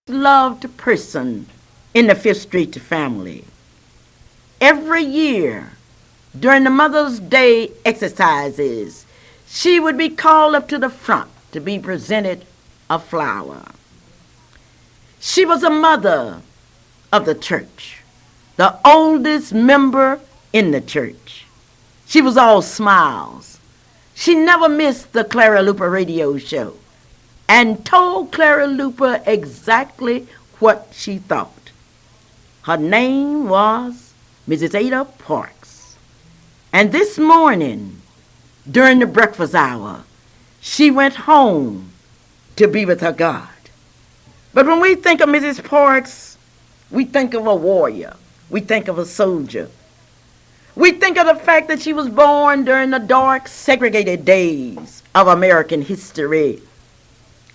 Loved person in the Fifth Street family. Every year during the Mother's Day exercises, she would be called up to the front to be presented a flower. She was a mother of the church, the oldest member in the church. She was all smiles. She never missed the Clara Luper radio show and told Clara Luper exactly what she thought. Her name was Mrs. Ada Parks. And this morning, during the breakfast hour, she went home to be with her God. But when we think of Mrs. Parks, we think of a warrior. We think of a soldier. We think of the fact that she was born during the dark, segregated days of American history,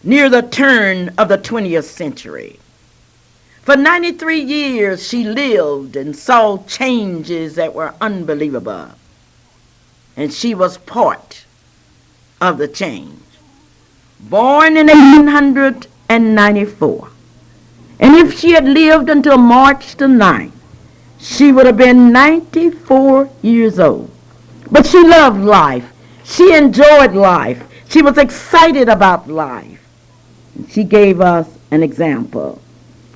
near the turn of the 20th century. For 93 years, she lived and saw changes that were unbelievable. And she was part of the change. Born in 1894. And if she had lived until March the 9th, she would have been 94 years old. But she loved life. She enjoyed life. She was excited about life. And she gave us an example.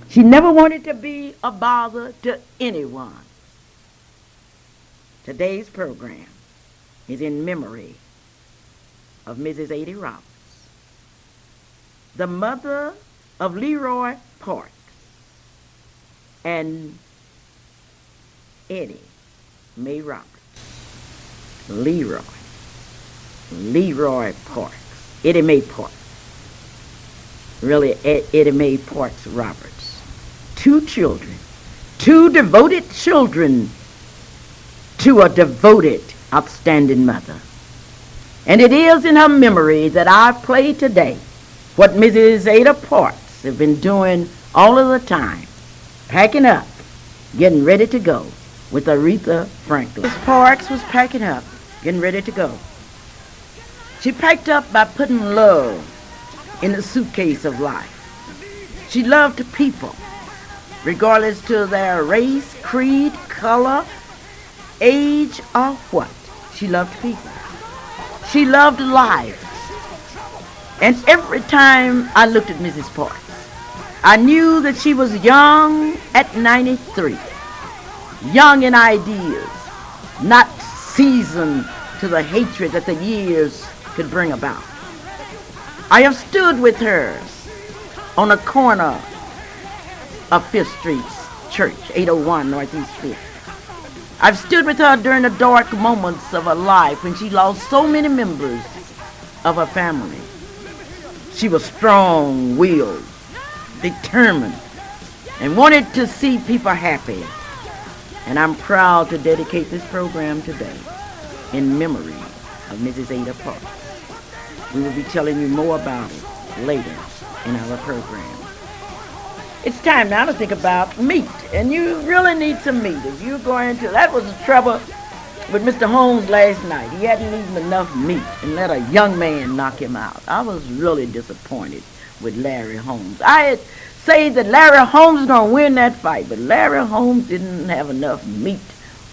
She never wanted to be a bother to anyone. Today's program is in memory of Mrs. Ada Roberts, the mother of Leroy Parks and Eddie Mae Roberts. Leroy Parks, Eddie Mae Parks. Really, Eddie Mae Parks Roberts. Two children, two devoted children to a devoted, outstanding mother. And it is in her memory that I play today what Mrs. Ada Parks has been doing all of the time, packing up, getting ready to go with Aretha Franklin. Mrs. Parks was packing up, getting ready to go. She packed up by putting love in the suitcase of life. She loved people, regardless to their race, creed, color, age, or what. She loved people. She loved life. And every time I looked at Mrs. Parks, I knew that she was young at 93, young in ideas, not seasoned to the hatred that the years could bring about. I have stood with her on the corner of 5th Street Church, 801 Northeast 5th. I've stood with her during the dark moments of her life when she lost so many members of her family. She was strong-willed, determined, and wanted to see people happy. And I'm proud to dedicate this program today in memory of Mrs. Ada Parks. We will be telling you more about it later in our program. It's time now to think about meat, and you really need some meat. If you're going to, that was the trouble with Mr. Holmes last night. He hadn't eaten enough meat and let a young man knock him out. I was really disappointed with Larry Holmes. I had said that Larry Holmes was going to win that fight, but Larry Holmes didn't have enough meat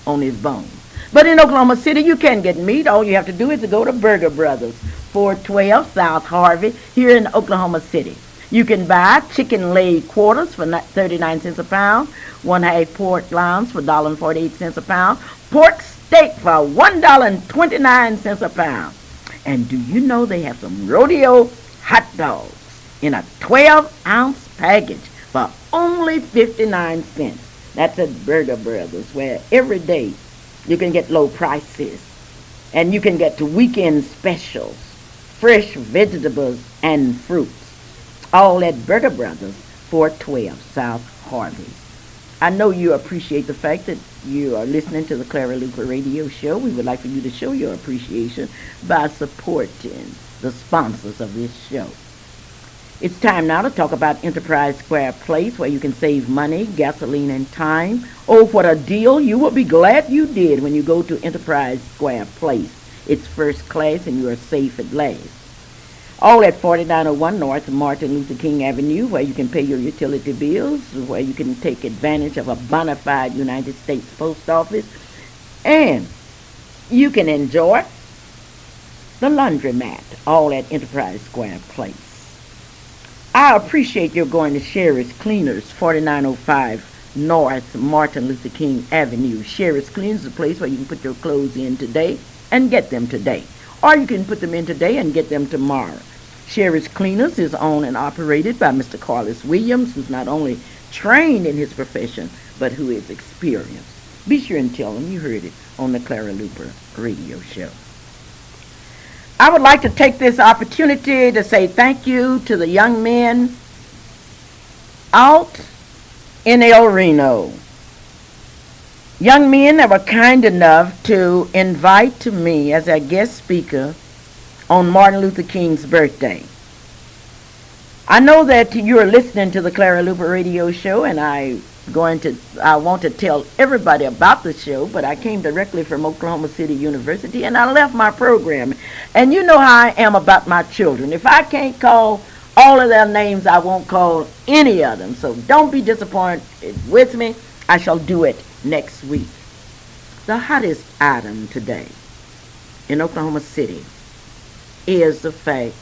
on his bones. But in Oklahoma City, you can get meat. All you have to do is to go to Burger Brothers, 412 South Harvey, here in Oklahoma City. You can buy chicken leg quarters for 39 cents a pound, one half pork lounge for $1.48 a pound, pork steak for $1.29 a pound. And do you know they have some rodeo hot dogs in a 12-ounce package for only 59 cents. That's at Burger Brothers, where every day you can get low prices. And you can get to weekend specials, fresh vegetables and fruits. All at Burger Brothers, 412 South Harvey. I know you appreciate the fact that you are listening to the Clara Luper radio show. We would like for you to show your appreciation by supporting the sponsors of this show. It's time now to talk about Enterprise Square Place, where you can save money, gasoline, and time. Oh, what a deal. You will be glad you did when you go to Enterprise Square Place. It's first class and you are safe at last. all at 4901 North Martin Luther King Avenue, where you can pay your utility bills, where you can take advantage of a bona fide United States Post Office, and you can enjoy the laundromat, all at Enterprise Square Place. I appreciate your going to Sherry's Cleaners, 4905 North Martin Luther King Avenue. Sherry's Cleaners is a place where you can put your clothes in today and get them today. Or you can put them in today and get them tomorrow. Sherry's Cleaners is owned and operated by Mr. Carlos Williams, who's not only trained in his profession, but who is experienced. Be sure and tell him you heard it on the Clara Luper radio show. I would like to take this opportunity to say thank you to the young men out in El Reno. Young men that were kind enough to invite to me as a guest speaker on Martin Luther King's birthday. I know that you are listening to the Clara Luper radio show, and I want to tell everybody about the show, but I came directly from Oklahoma City University, and I left my program. And you know how I am about my children. If I can't call all of their names, I won't call any of them. So don't be disappointed with me. I shall do it next week. The hottest item today in Oklahoma City is the fact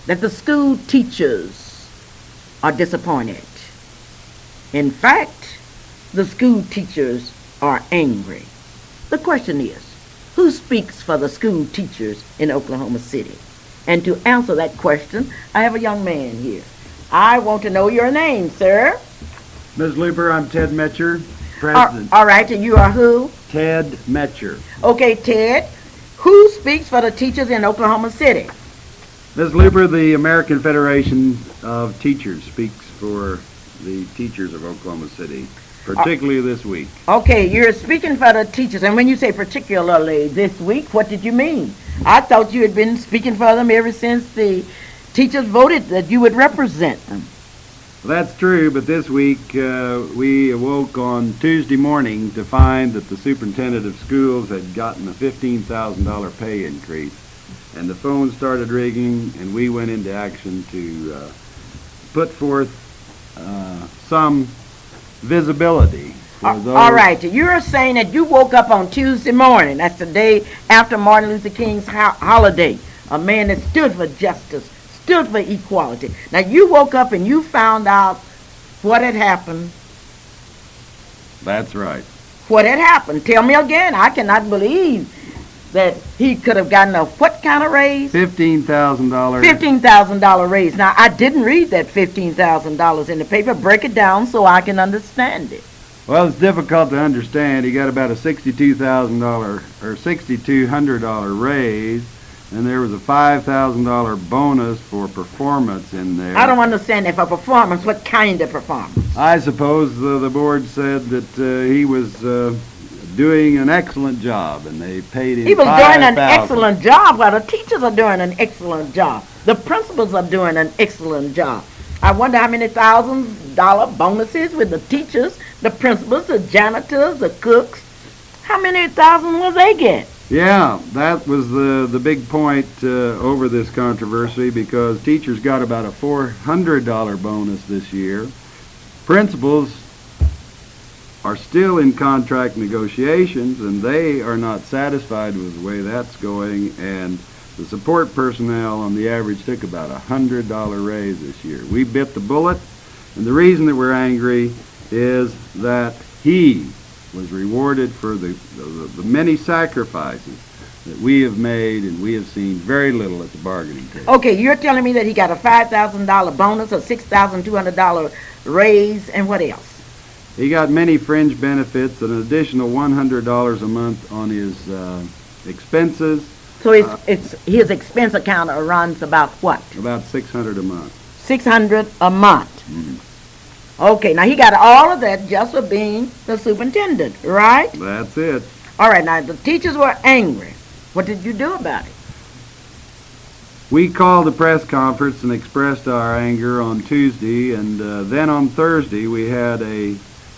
that the school teachers are disappointed. In fact, the school teachers are angry. The question is, who speaks for the school teachers in Oklahoma City? And to answer that question, I have a young man here. I want to know your name, sir. Ms. Luper, I'm Ted Metcher, president. All right, and you are who? Ted Metcher. Okay, Ted. Who speaks for the teachers in Oklahoma City? Ms. Luper, the American Federation of Teachers speaks for the teachers of Oklahoma City, particularly this week. Okay, you're speaking for the teachers, and when you say particularly this week, what did you mean? I thought you had been speaking for them ever since the teachers voted that you would represent them. Well, that's true, but this week we awoke on Tuesday morning to find that the superintendent of schools had gotten a $15,000 pay increase, and the phone started ringing, and we went into action to put forth some visibility for those. All right, you're saying that you woke up on Tuesday morning. That's the day after Martin Luther King's holiday. A man that stood for justice, stood for equality. Now you woke up and you found out what had happened. That's right. What had happened? Tell me again. I cannot believe that he could have gotten a what kind of raise? $15,000. $15,000 raise. Now, I didn't read that $15,000 in the paper. Break it down so I can understand it. Well, it's difficult to understand. He got about a $62,000 or $6,200 raise, and there was a $5,000 bonus for performance in there. I don't understand that. For performance, what kind of performance? I suppose the board said that he was doing an excellent job, and they paid him $5,000. He was doing an excellent job. Well, the teachers are doing an excellent job. The principals are doing an excellent job. I wonder how many $1,000 bonuses with the teachers, the principals, the janitors, the cooks. How many thousand will they get? Yeah, that was the big point over this controversy, because teachers got about a $400 bonus this year. Principals are still in contract negotiations, and they are not satisfied with the way that's going, and the support personnel on the average took about a $100 raise this year. We bit the bullet, and the reason that we're angry is that he was rewarded for the many sacrifices that we have made, and we have seen very little at the bargaining table. Okay, you're telling me that he got a $5,000 bonus, a $6,200 raise, and what else? He got many fringe benefits, an additional $100 a month on his expenses. So his expense account runs about what? About $600 a month. $600 a month. Mm-hmm. Okay, now he got all of that just for being the superintendent, right? That's it. All right, now the teachers were angry. What did you do about it? We called a press conference and expressed our anger on Tuesday, and then on Thursday we had a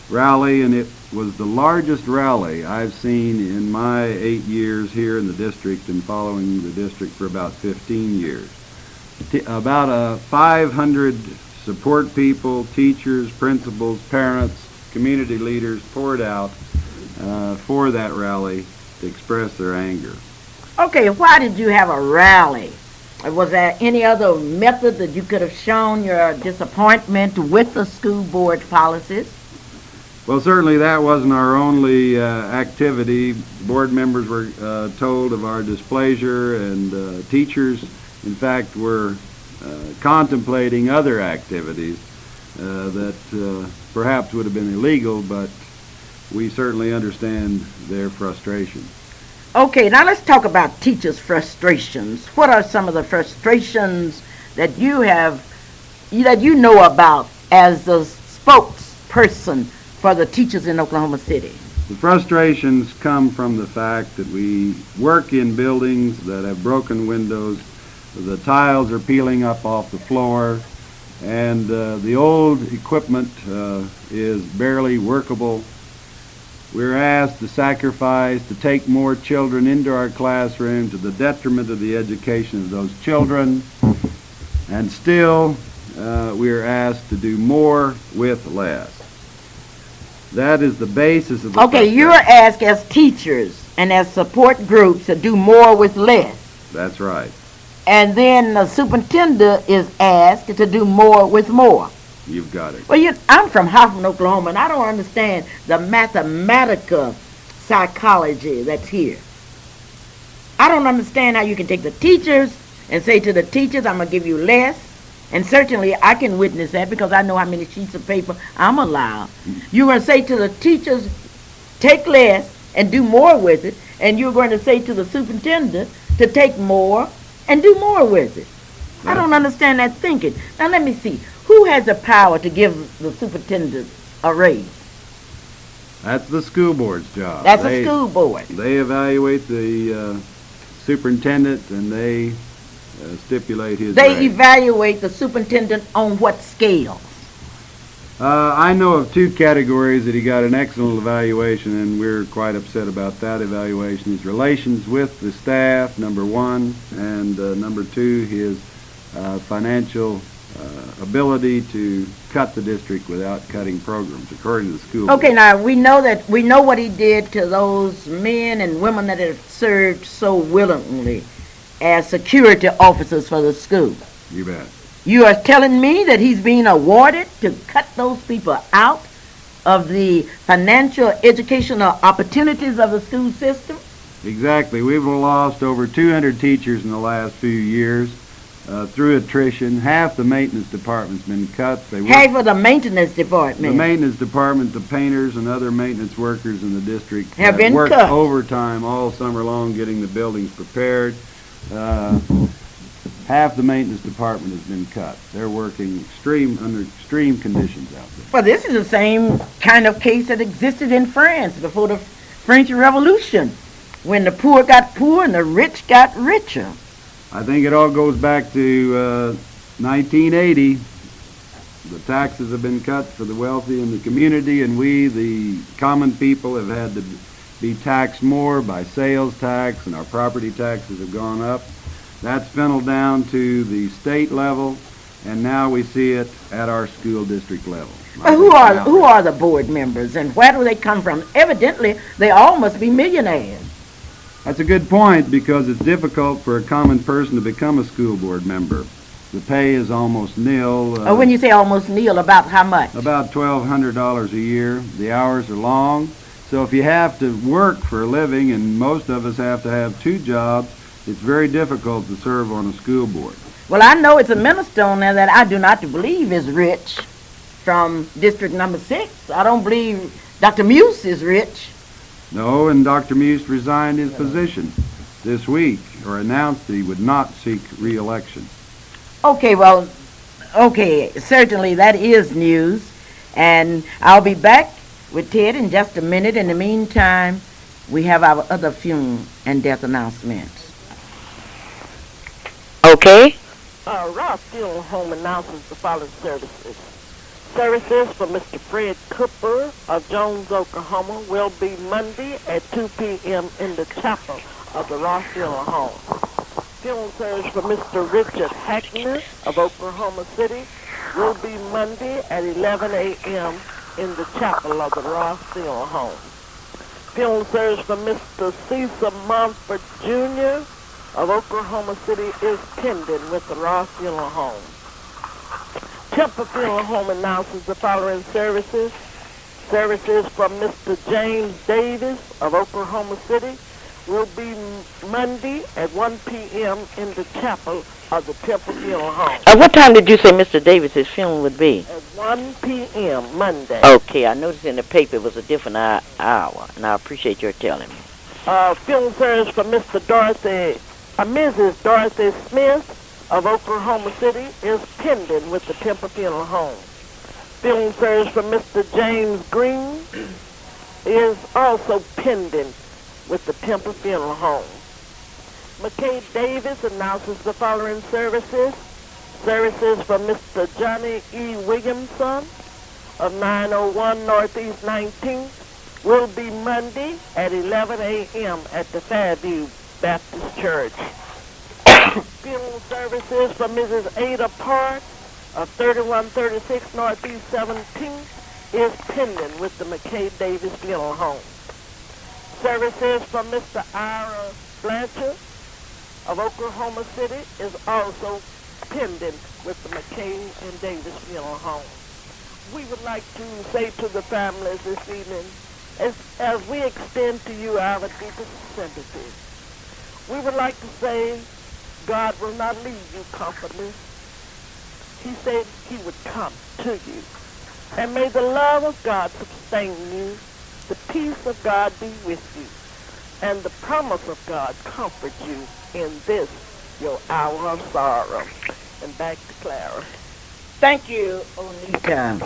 rally, and it was the largest rally I've seen in my 8 years here in the district and following the district for about 15 years. About 500 support people, teachers, principals, parents, community leaders poured out for that rally to express their anger. Okay, why did you have a rally? Was there any other method that you could have shown your disappointment with the school board policies? Well, certainly that wasn't our only activity. Board members were told of our displeasure, and teachers, in fact, were contemplating other activities that perhaps would have been illegal, but we certainly understand their frustration. Okay, now let's talk about teachers' frustrations. What are some of the frustrations that you know about as the spokesperson for the teachers in Oklahoma City? The frustrations come from the fact that we work in buildings that have broken windows. The tiles are peeling up off the floor, and the old equipment is barely workable. We're asked to sacrifice, to take more children into our classroom to the detriment of the education of those children, and still we're asked to do more with less. That is the basis of the Okay, you're asked as teachers and as support groups to do more with less. That's right. And then the superintendent is asked to do more with more. You've got it. Well, I'm from Hoffman, Oklahoma, and I don't understand the mathematical psychology that's here. I don't understand how you can take the teachers and say to the teachers, I'm going to give you less. And certainly I can witness that because I know how many sheets of paper I'm allowed. You're going to say to the teachers, take less and do more with it. And you're going to say to the superintendent to take more and do more with it. I don't understand that thinking. Now let me see. Who has the power to give the superintendent a raise? That's the school board's job. That's the school board. They evaluate the superintendent, and they stipulate his They raise. evaluate the superintendent on what scale? I know of two categories that he got an excellent evaluation, and we're quite upset about that evaluation. His relations with the staff, number one, and number two, his financial ability to cut the district without cutting programs, according to the school board. Okay, now we know what he did to those men and women that have served so willingly as security officers for the school. You bet. You are telling me that he's being awarded to cut those people out of the financial educational opportunities of the school system? Exactly. We've lost over 200 teachers in the last few years through attrition. Half the maintenance department's been cut. Half of the maintenance department? The maintenance department, the painters and other maintenance workers in the district have been worked cut overtime all summer long getting the buildings prepared. Half the maintenance department has been cut. They're working under extreme conditions out there. Well, this is the same kind of case that existed in France before the French Revolution, when the poor got poor and the rich got richer. I think it all goes back to 1980. The taxes have been cut for the wealthy in the community, and we, the common people, have had to be taxed more by sales tax, and our property taxes have gone up. That's funneled down to the state level, and now we see it at our school district level. Who are the board members, and where do they come from? Evidently, they all must be millionaires. That's a good point, because it's difficult for a common person to become a school board member. The pay is almost nil. When you say almost nil, about how much? About $1,200 a year. The hours are long, so if you have to work for a living, and most of us have to have two jobs, it's very difficult to serve on a school board. Well, I know it's a minister on there that I do not believe is rich from District Number 6. I don't believe Dr. Muse is rich. No, and Dr. Muse resigned his position this week, or announced that he would not seek re-election. Okay, certainly that is news. And I'll be back with Ted in just a minute. In the meantime, we have our other funeral and death announcements. Okay. Ross Funeral Home announces the following services. Services for Mr. Fred Cooper of Jones, Oklahoma will be Monday at 2 p.m. in the chapel of the Ross Funeral Home. Funeral service for Mr. Richard Hackner of Oklahoma City will be Monday at 11 a.m. in the chapel of the Ross Funeral Home. Funeral service for Mr. Cecil Montford Jr. of Oklahoma City is pending with the Ross Funeral Home. Temple Funeral Home announces the following services. Services from Mr. James Davis of Oklahoma City will be Monday at 1 p.m. in the chapel of the Temple Funeral Home. What time did you say Mr. Davis's funeral would be? At 1 p.m. Monday. Okay, I noticed in the paper it was a different hour, and I appreciate your telling me. Funeral service for Mrs. Dorothy Smith of Oklahoma City is pending with the Temple Funeral Home. Funeral service for Mr. James Green is also pending with the Temple Funeral Home. McKay Davis announces the following services. Services for Mr. Johnny E. Williamson of 901 Northeast 19th will be Monday at 11 a.m. at the Fairview Baptist Church. Funeral services for Mrs. Ada Park of 3136 Northeast 17th is pending with the McKay Davis Funeral Home. Services for Mr. Ira Blanchard of Oklahoma City is also pending with the McKay and Davis Funeral Home. We would like to say to the families this evening, as we extend to you our deepest sympathy, we would like to say God will not leave you comfortless. He said he would come to you. And may the love of God sustain you, the peace of God be with you, and the promise of God comfort you in this, your hour of sorrow. And back to Clara. Thank you, Onita.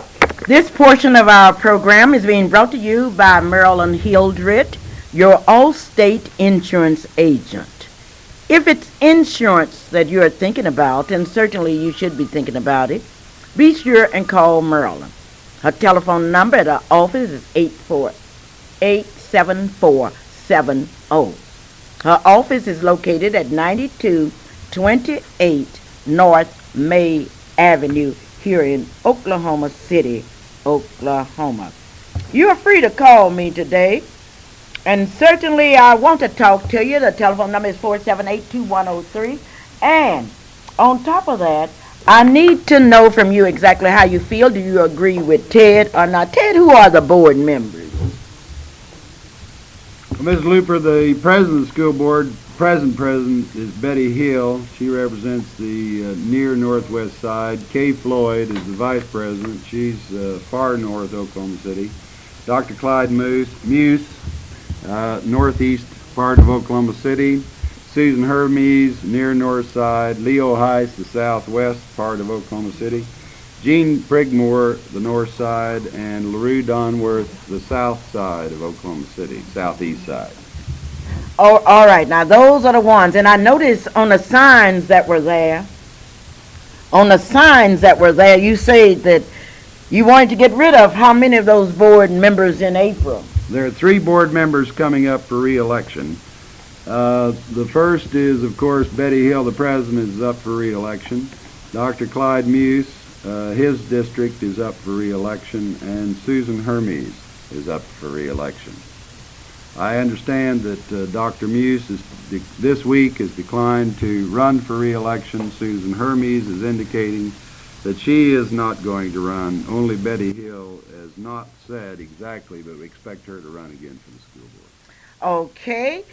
This portion of our program is being brought to you by Marilyn Hildreth, your Allstate insurance agent. If it's insurance that you're thinking about, and certainly you should be thinking about it, be sure and call Marilyn. Her telephone number at her office is 848-7470. Her office is located at 9228 North May Avenue here in Oklahoma City, Oklahoma. You are free to call me today, and certainly I want to talk to you. The telephone number is 478-2103. And on top of that, I need to know from you exactly how you feel. Do you agree with Ted or not? Ted, who are the board members? Well, Ms. Luper, the president of the school board, present president, is Betty Hill. She represents the near northwest side. Kay Floyd is the vice president. She's far north Oklahoma City. Dr. Clyde Muse, northeast part of Oklahoma City. Susan Hermes, near north side. Leo Heiss, the southwest part of Oklahoma City. Jean Prigmore, the north side, and LaRue Donworth, the south side of Oklahoma City, southeast side. Oh, all right. Now, those are the ones. And I noticed on the signs that were there, you say that you wanted to get rid of how many of those board members in April? There are 3 board members coming up for re-election. The first is, of course, Betty Hill, the president, is up for re-election. Dr. Clyde Muse, his district is up for re-election, and Susan Hermes is up for re-election. I understand that Dr. Muse this week has declined to run for re-election. Susan Hermes is indicating that she is not going to run. Only Betty Hill has not said exactly, but we expect her to run again for the school board. Okay.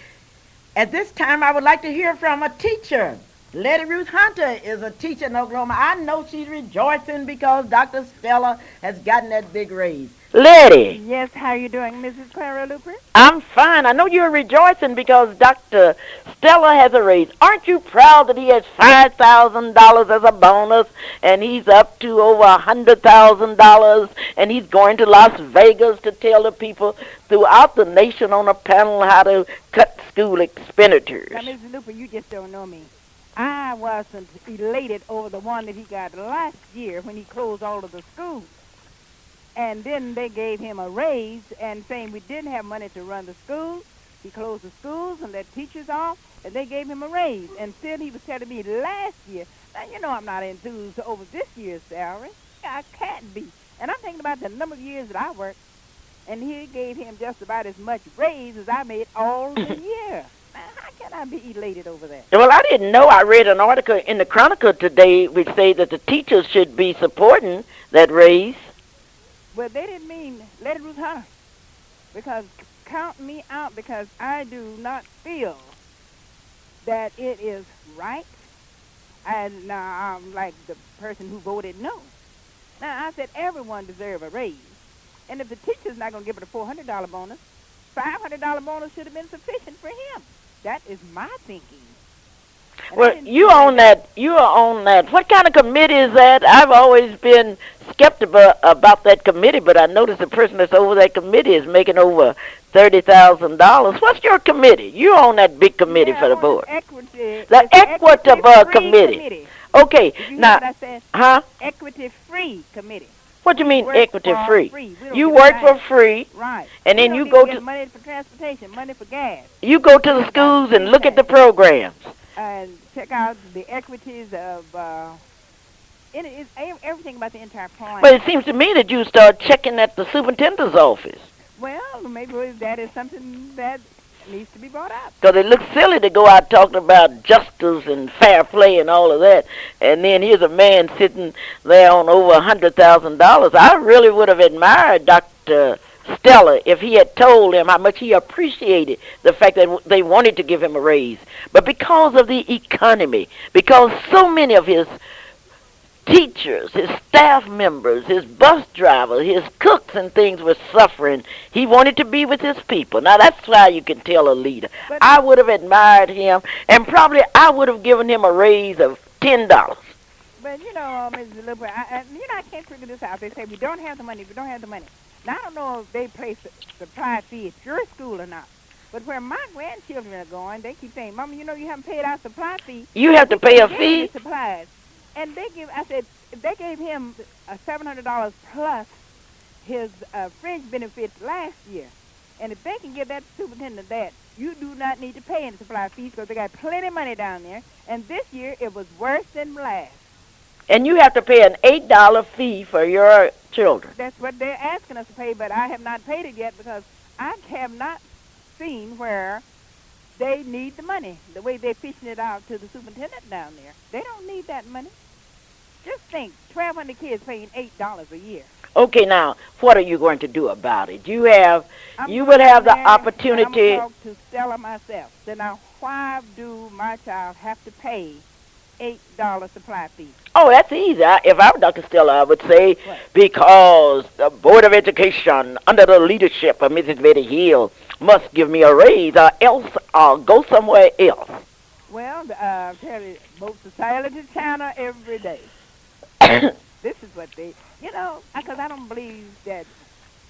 At this time, I would like to hear from a teacher. Lady Ruth Hunter is a teacher in Oklahoma. I know she's rejoicing because Dr. Stella has gotten that big raise. Letty. Yes, how are you doing, Mrs. Clara Luper? I'm fine. I know you're rejoicing because Dr. Stella has a raise. Aren't you proud that he has $5,000 as a bonus, and he's up to over $100,000, and he's going to Las Vegas to tell the people throughout the nation on a panel how to cut school expenditures? Now, Mrs. Luper, you just don't know me. I wasn't elated over the one that he got last year when he closed all of the schools. And then they gave him a raise and saying we didn't have money to run the schools. He closed the schools and let teachers off. and they gave him a raise. And still he was telling me last year, now you know I'm not enthused over this year's salary. I can't be. And I'm thinking about the number of years that I worked, and he gave him just about as much raise as I made all the year. Now, how can I be elated over that? Well, I didn't know. I read an article in the Chronicle today which say that the teachers should be supporting that raise. Well, they didn't mean let it Ruth Hunter, because count me out, because I do not feel that it is right. And now I'm like the person who voted no. Now, I said everyone deserves a raise. And if the teacher's not going to give it a $400 bonus, $500 bonus should have been sufficient for him. That is my thinking. And Well, you own that. You own that. What kind of committee is that? I've always been skeptical about that committee, but I noticed the person that's over that committee is making over $30,000. What's your committee? You own that big committee for the board. The Equitable Committee. Okay, Did you hear now, what I said? huh? Equity-free committee. What do you mean Work equity for free? free. We don't You get work a for dime. free, Right. and We then don't you even go get to money for transportation, money for gas, you go to the schools and look at the programs. and check out the equities of everything about the entire plan. But it seems to me that you start checking at the superintendent's office. Well, maybe that is something that needs to be brought up. Because it looks silly to go out talking about justice and fair play and all of that, and then here's a man sitting there on over $100,000. I really would have admired Dr. Stella if he had told him how much he appreciated the fact that they wanted to give him a raise. But because of the economy, because so many of his teachers, his staff members, his bus drivers, his cooks and things were suffering, he wanted to be with his people. Now that's why you can tell a leader. But I would have admired him, and probably I would have given him a raise of $10. But you know, Mrs. Luper, I can't figure this out. They say we don't have the money. We don't have the money. Now I don't know if they pay supply fee at your school or not. But where my grandchildren are going, they keep saying, "Mama, you know you haven't paid our supply fee. You have to We pay a can't get any fee? supplies." And I said, they gave him $700 plus his fringe benefits last year. And if they can give that superintendent that, you do not need to pay any supply fees because they got plenty of money down there. And this year, it was worse than last. And you have to pay an $8 fee for your children. That's what they're asking us to pay, but I have not paid it yet because I have not seen where they need the money, the way they're fishing it out to the superintendent down there. They don't need that money. Just think, 1,200 kids paying $8 a year. Okay, now, what are you going to do about it? You I'm would have the going there, opportunity. I'm going to talk to Stella myself. So now, why do my child have to pay $8 supply fee? Oh, that's easy. If I were Dr. Stella, I would say What? because the Board of Education, under the leadership of Mrs. Betty Hill, must give me a raise, or else I'll go somewhere else. Well, tell you, both society to China every day. This is what they, because I don't believe that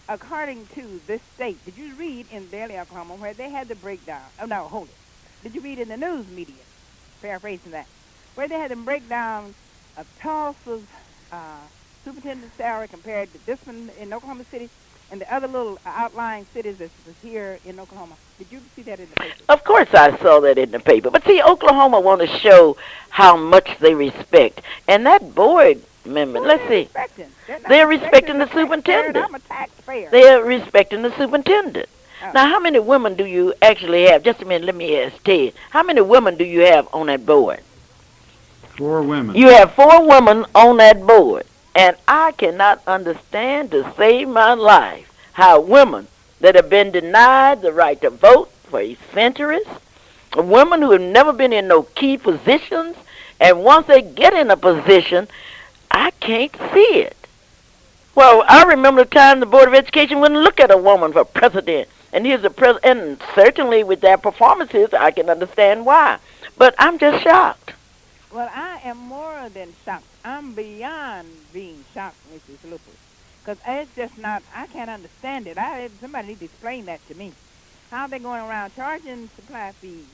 according to this state, did you read in Daily Oklahoma where they had the breakdown? Oh, no, hold it. Did you read in the news media, paraphrasing that, where they had the breakdown of Tulsa's superintendent's salary compared to this one in Oklahoma City and the other little outlying cities that was here in Oklahoma? Did you see that in the paper? Of course I saw that in the paper. But see, Oklahoma want to show how much they respect. And that board member, let's see, they're respecting the superintendent. I'm a taxpayer. They're respecting the superintendent. Oh. Now, how many women do you actually have? Just a minute, let me ask Ted. How many women do you have on that board? 4 women. You have 4 women on that board. And I cannot understand to save my life how women that have been denied the right to vote for centuries, women who have never been in no key positions, and once they get in a position, I can't see it. Well, I remember the time the Board of Education wouldn't look at a woman for president. And here's the president, and certainly with their performances, I can understand why. But I'm just shocked. Well, I am more than shocked. I'm beyond being shocked, Mrs. Luper. Because it's just not, I can't understand it. Somebody needs to explain that to me. How they're going around charging supply fees.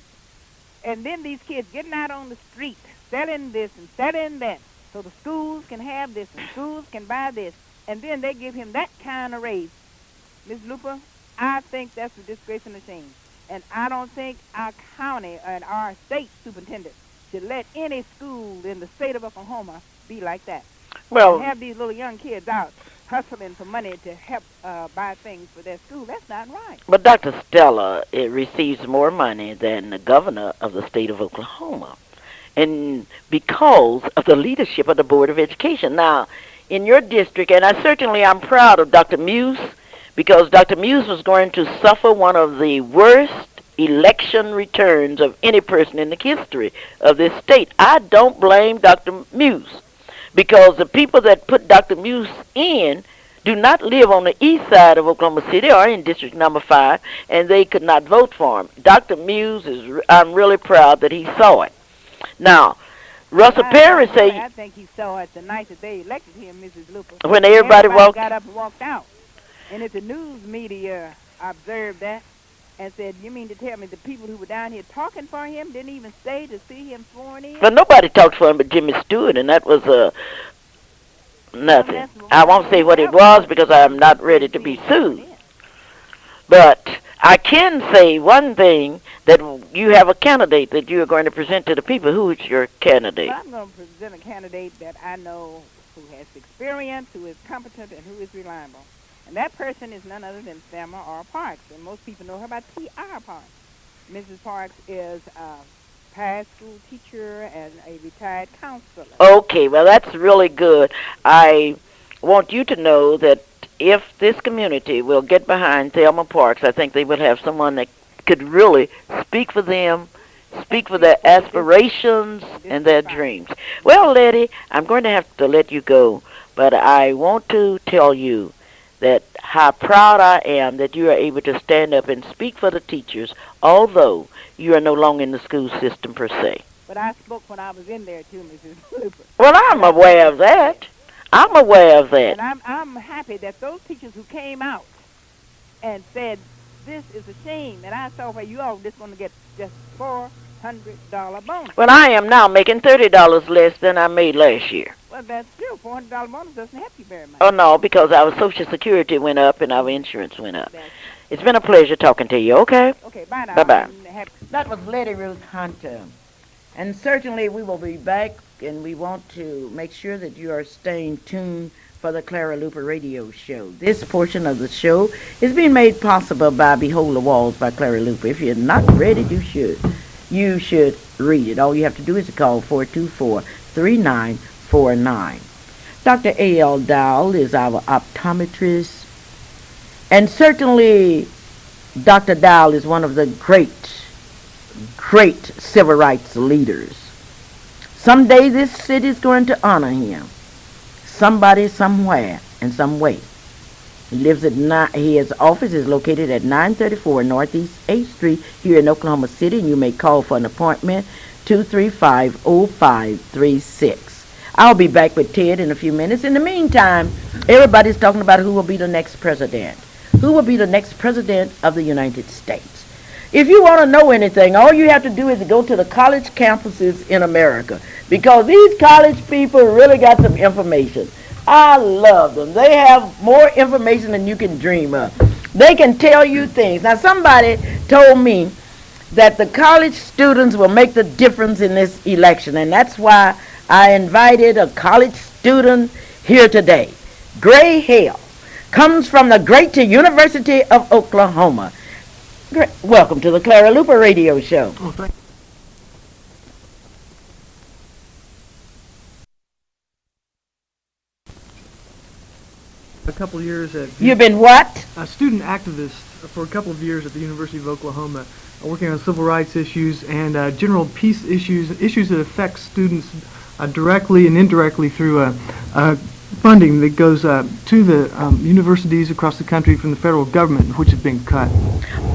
And then these kids getting out on the street, selling this and selling that. So the schools can have this and schools can buy this. And then they give him that kind of raise. Ms. Luper, I think that's a disgrace and a shame. And I don't think our county and our state superintendent should let any school in the state of Oklahoma be like that. Well, And have these little young kids out hustling for money to help buy things for their school. That's not right. but Dr. Stella, it receives more money than the governor of the state of Oklahoma. And because of the leadership of the Board of Education. Now, in your district, and I'm proud of Dr. Muse, because Dr. Muse was going to suffer one of the worst election returns of any person in the history of this state. I don't blame Dr. Muse, because the people that put Dr. Muse in do not live on the east side of Oklahoma City or in District Number 5, and they could not vote for him. Dr. Muse I'm really proud that he saw it. Now, Russell Perry say... I think he saw it the night that they elected him, Mrs. Luper. When everybody got up and walked out. And if the news media observed that and said, you mean to tell me the people who were down here talking for him didn't even stay to see him sworn in? But nobody talked for him but Jimmy Stewart, and that was nothing. I won't say what it was because I'm not ready to be sued. But I can say one thing, that you have a candidate that you are going to present to the people. Who is your candidate? Well, I'm going to present a candidate that I know who has experience, who is competent, and who is reliable. And that person is none other than Thelma R. Parks. And most people know her by T.R. Parks. Mrs. Parks is a past school teacher and a retired counselor. Okay, well, that's really good. I want you to know that if this community will get behind Thelma Parks, I think they will have someone that could really speak for them, speak for their aspirations and their dreams. Well, Letty, I'm going to have to let you go, but I want to tell you that how proud I am that you are able to stand up and speak for the teachers, although you are no longer in the school system per se. But I spoke when I was in there too, Mrs. Luper. Well, I'm aware of that. I'm aware of that. And I'm happy that those teachers who came out and said, this is a shame, and I saw where you all just going to get just $400 bonus. Well, I am now making $30 less than I made last year. Well, that's true. $400 bonus doesn't help you very much. Oh, no, because our Social Security went up and our insurance went up. It's been a pleasure talking to you, okay? Okay, bye now. Bye-bye. That was Letty Ruth Hunter. And certainly we will be back, and we want to make sure that you are staying tuned for the Clara Luper radio show. This portion of the show is being made possible by Behold the Walls by Clara Luper. If you're not read it, you should. You should read it. All you have to do is call 424-3949. Dr. A.L. Dowell is our optometrist. And certainly Dr. Dowell is one of the great civil rights leaders. Someday this city is going to honor him. Somebody, somewhere, in some way. He lives at his office is located at 934 Northeast 8th Street here in Oklahoma City, and you may call for an appointment 235-0536. I'll be back with Ted in a few minutes. In the meantime, everybody's talking about who will be the next president. Who will be the next president of the United States? If you want to know anything, all you have to do is go to the college campuses in America, because these college people really got some information. I love them. They have more information than you can dream of. They can tell you things. Now, somebody told me that the college students will make the difference in this election, and that's why I invited a college student here today. Gray Hale comes from the great University of Oklahoma. Welcome to the Clara Luper radio show. Oh, thank you. A couple of years at You've been what? a student activist for a couple of years at the University of Oklahoma, working on civil rights issues and general peace issues that affect students directly and indirectly through funding that goes to the universities across the country from the federal government, which has been cut.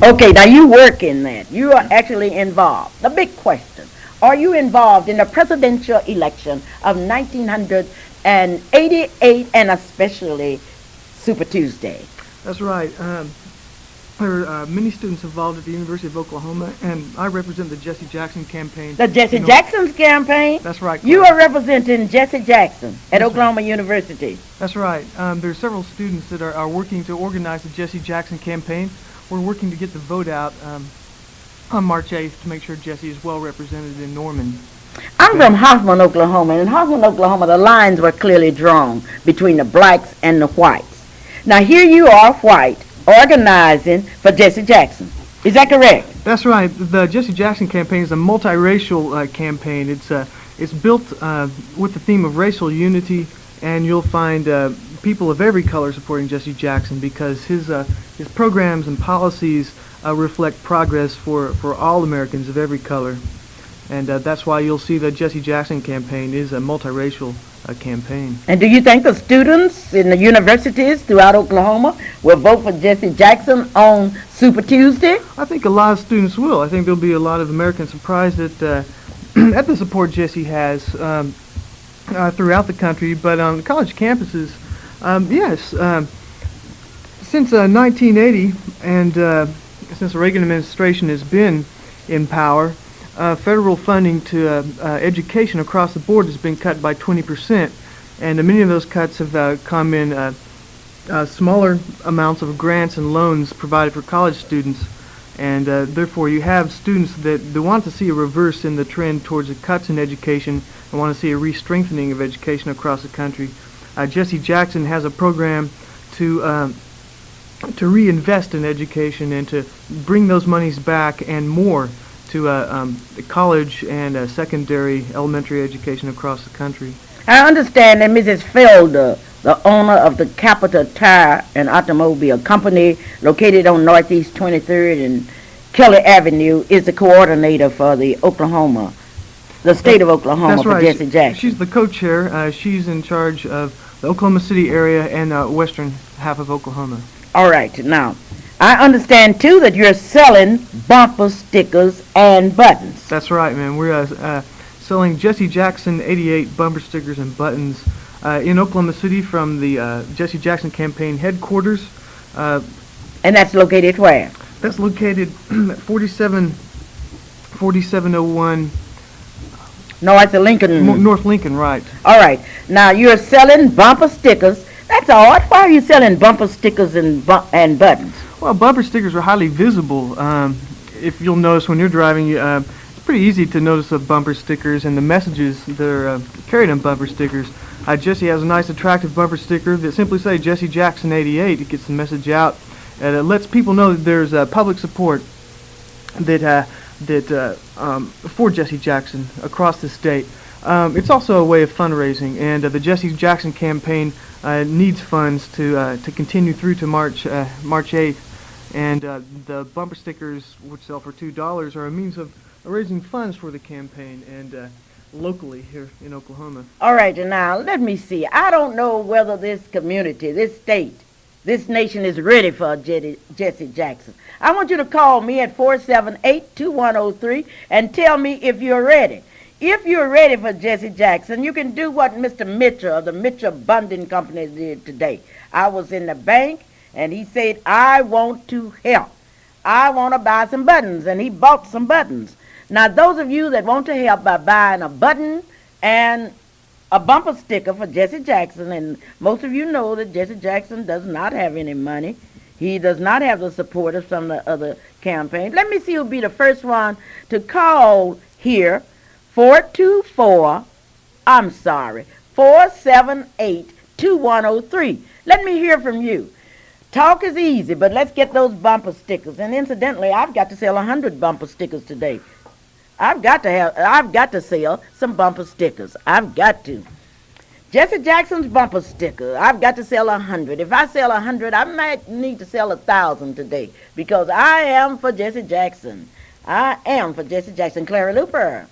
Okay, now you work in that. You are actually involved. The big question, are you involved in the presidential election of 1988 and especially Super Tuesday? That's right. There are many students involved at the University of Oklahoma, and I represent the Jesse Jackson campaign. The Jesse Jackson's campaign? That's right. You are representing Jesse Jackson at Oklahoma University. That's right. There are several students that are working to organize the Jesse Jackson campaign. We're working to get the vote out on March 8th to make sure Jesse is well represented in Norman. I'm from Hoffman, Oklahoma, and in Hoffman, Oklahoma, the lines were clearly drawn between the blacks and the whites. Now here you are, white, organizing for Jesse Jackson. Is that correct? That's right. The Jesse Jackson campaign is a multiracial campaign. It's built with the theme of racial unity, and you'll find people of every color supporting Jesse Jackson because his programs and policies reflect progress for all Americans of every color. And that's why you'll see the Jesse Jackson campaign is a multiracial campaign. And do you think the students in the universities throughout Oklahoma will vote for Jesse Jackson on Super Tuesday? I think a lot of students will. I think there'll be a lot of Americans surprised at at the support Jesse has throughout the country, but on college campuses, yes. Since 1980, and since the Reagan administration has been in power, federal funding to education across the board has been cut by 20%, and many of those cuts have come in smaller amounts of grants and loans provided for college students, and therefore you have students that want to see a reverse in the trend towards the cuts in education and want to see a re-strengthening of education across the country. Jesse Jackson has a program to reinvest in education and to bring those monies back and more to college and secondary elementary education across the country. I understand that Mrs. Felder, the owner of the Capital Tire and Automobile Company located on Northeast 23rd and Kelly Avenue, is the coordinator for the state of Oklahoma. That's for right. Jesse Jackson. She's the co-chair. She's in charge of the Oklahoma City area and western half of Oklahoma. All right. Now, I understand, too, that you're selling bumper stickers and buttons. That's right, man. We're selling Jesse Jackson 88 bumper stickers and buttons in Oklahoma City from the Jesse Jackson campaign headquarters. And that's located where? That's located at 4701 North Lincoln. North Lincoln, right. All right. Now, you're selling bumper stickers. That's odd. Why are you selling bumper stickers and buttons? Well, bumper stickers are highly visible. If you'll notice when you're driving, it's pretty easy to notice the bumper stickers and the messages that are carried on bumper stickers. Jesse has a nice, attractive bumper sticker that simply says Jesse Jackson 88. It gets the message out, and it lets people know that there's public support for Jesse Jackson across the state. It's also a way of fundraising, and the Jesse Jackson campaign needs funds to continue through to March 8th. And the bumper stickers, which sell for $2, are a means of raising funds for the campaign and locally here in Oklahoma. All right, and now let me see. I don't know whether this community, this state, this nation is ready for Jesse Jackson. I want you to call me at 478-2103 and tell me if you're ready. If you're ready for Jesse Jackson, you can do what Mr. Mitchell of the Mitchell Bunding Company did today. I was in the bank, and he said, I want to help. I want to buy some buttons, and he bought some buttons. Now, those of you that want to help by buying a button and a bumper sticker for Jesse Jackson, and most of you know that Jesse Jackson does not have any money. He does not have the support of some of the other campaigns. Let me see who'll be the first one to call here. 478-2103. Let me hear from you. Talk is easy, but let's get those bumper stickers. And incidentally, I've got to sell 100 bumper stickers today. I've got to sell some bumper stickers. I've got to. Jesse Jackson's bumper sticker, I've got to sell 100. If I sell 100, I might need to sell 1,000 today because I am for Jesse Jackson. I am for Jesse Jackson. Clara Luper.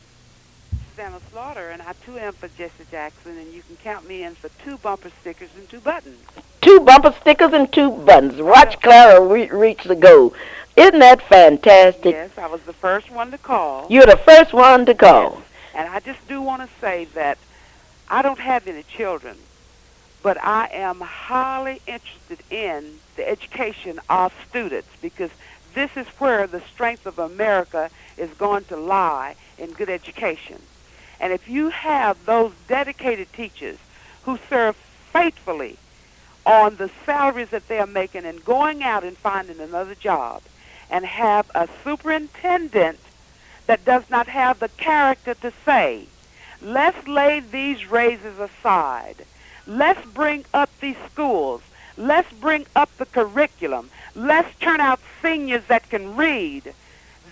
Santa Slaughter, and I too am for Jesse Jackson, and you can count me in for 2 bumper stickers and 2 buttons. 2 bumper stickers and 2 buttons. Watch Clara reach the goal. Isn't that fantastic? Yes, I was the first one to call. You're the first one to call. Yes. And I just do want to say that I don't have any children, but I am highly interested in the education of students because this is where the strength of America is going to lie, in good education. And if you have those dedicated teachers who serve faithfully on the salaries that they're making and going out and finding another job, and have a superintendent that does not have the character to say, let's lay these raises aside. Let's bring up these schools. Let's bring up the curriculum. Let's turn out seniors that can read.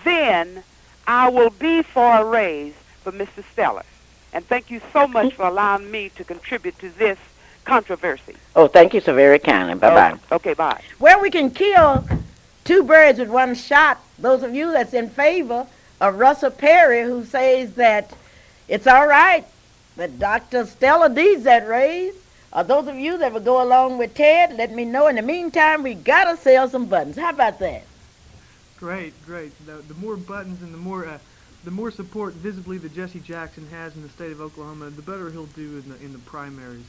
Then I will be for a raise for Mr. Stellar. And thank you so much for allowing me to contribute to this controversy. Oh, thank you so very kindly. Bye-bye. Okay, bye. Well, we can kill two birds with one shot. Those of you that's in favor of Russell Perry, who says that it's all right that Dr. Stella needs that raise, or those of you that will go along with Ted, let me know. In the meantime, we got to sell some buttons. How about that? Great. The more buttons and the more support visibly that Jesse Jackson has in the state of Oklahoma, the better he'll do in the primaries,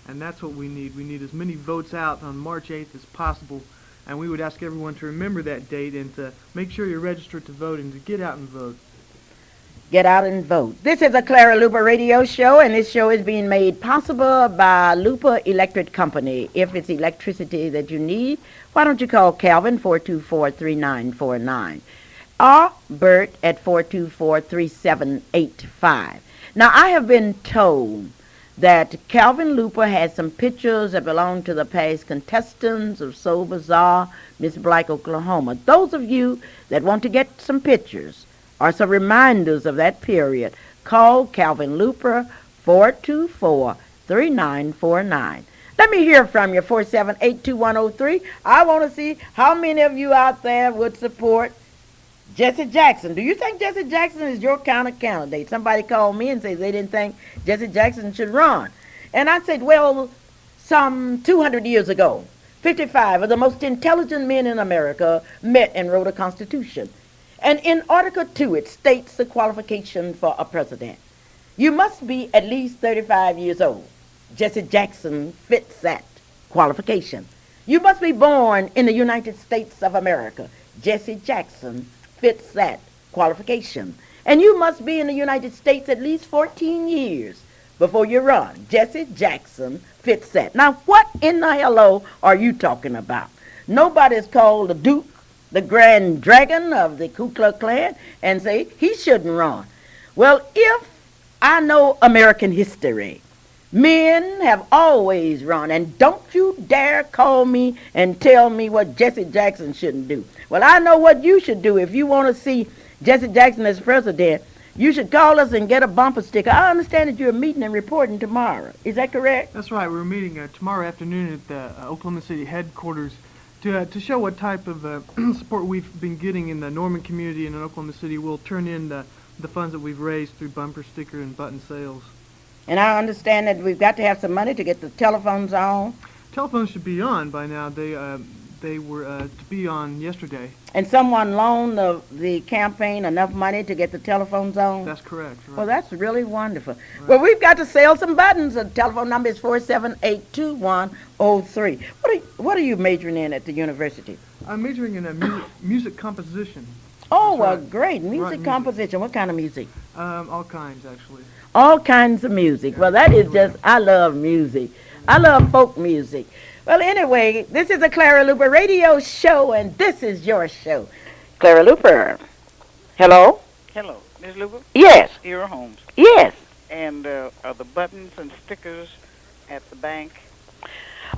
and that's what we need. We need as many votes out on March 8th as possible, and we would ask everyone to remember that date and to make sure you're registered to vote and to get out and vote. Get out and vote. This is a Clara Luper radio show, and this show is being made possible by Luper Electric Company. If it's electricity that you need, why don't you call Calvin 424-3949 or Bert at 424-3785. Now, I have been told that Calvin Luper has some pictures that belong to the past contestants of Soul Bazaar, Miss Black, Oklahoma. Those of you that want to get some pictures or some reminders of that period, call Calvin Luper 424-3949. Let me hear from you, 478-2103. I want to see how many of you out there would support Jesse Jackson. Do you think Jesse Jackson is your kind of candidate? Somebody called me and said they didn't think Jesse Jackson should run. And I said, well, some 200 years ago, 55 of the most intelligent men in America met and wrote a constitution. And in Article 2, it states the qualification for a president. You must be at least 35 years old. Jesse Jackson fits that qualification. You must be born in the United States of America. Jesse Jackson fits that qualification. And you must be in the United States at least 14 years before you run. Jesse Jackson fits that. Now, what in the hello are you talking about? Nobody's called the Duke, the Grand Dragon of the Ku Klux Klan, and say he shouldn't run. Well, if I know American history, men have always run, and don't you dare call me and tell me what Jesse Jackson shouldn't do. Well, I know what you should do. If you want to see Jesse Jackson as president, you should call us and get a bumper sticker. I understand that you're meeting and reporting tomorrow. Is that correct? That's right. We're meeting tomorrow afternoon at the Oklahoma City headquarters to show what type of support we've been getting in the Norman community and in Oklahoma City. We'll turn in the funds that we've raised through bumper sticker and button sales. And I understand that we've got to have some money to get the telephones on. Telephones should be on by now. They were to be on yesterday. And someone loaned the campaign enough money to get the telephones on? That's correct. Right. Well, that's really wonderful. Right. Well, we've got to sell some buttons. The telephone number is 478-2103. What are you majoring in at the university? I'm majoring in music composition. Oh, That's well, right. great. Right, Music music. composition. What kind of music? All kinds, actually. All kinds of music. Well, that is just, I love music. I love folk music. Well, anyway, this is a Clara Luper radio show, and this is your show. Clara Luper. Hello? Hello, Ms. Luper? Yes. Era Homes. Yes. And are the buttons and stickers at the bank?